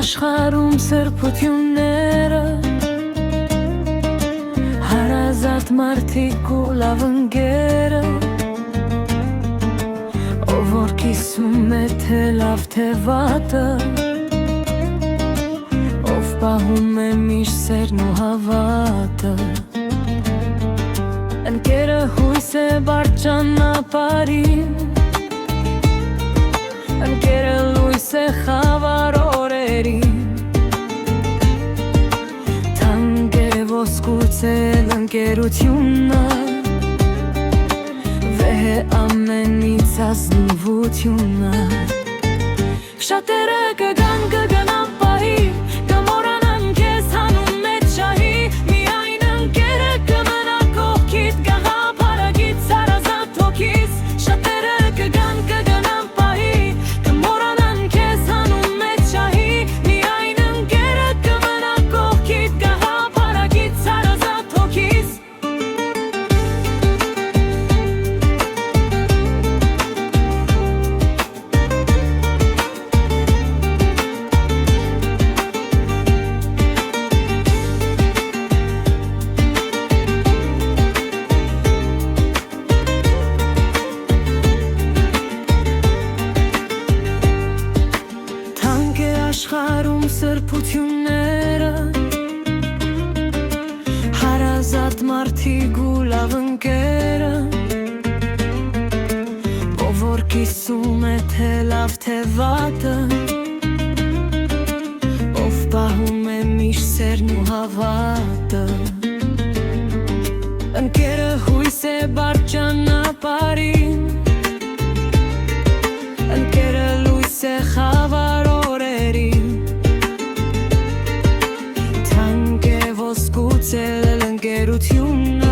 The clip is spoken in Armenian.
աշխարհում սրբությունները հարազատ մարդիկ ու լավ ընկերը ով որ կիսում է թե լավ թե վատը ով պահում է միշտ սերն ու հավատը ընկերը հույս է բարդ ճանապարհին ընկերը լույս է խավար օրերին թանկ է ոսկուց ընկերությունը վեհ է ամենից ազնվությունը շատերը կգնան պահի կմոռանան քեզ հանուն մեջ շահի միայն ընկերը կմնա կողքիդ գաղափարագից հարազատ հոգիս շատերը կգնան պահի կմոռանան քեզ հանուն մեջ շահի միայն ընկերը կմնա կողքիդ գաղափարագից հարազատ հոգիս աշխարհում սրբությունները հարազատ մարդիկ ու լավ ընկերը ով որ կիսում է թե լավ թե վատը ով պահում է միշտ սերն ու հավատը ընկերը հույս է բարդ ճանապարհին ընկերը լույս է խավար ընկերությունը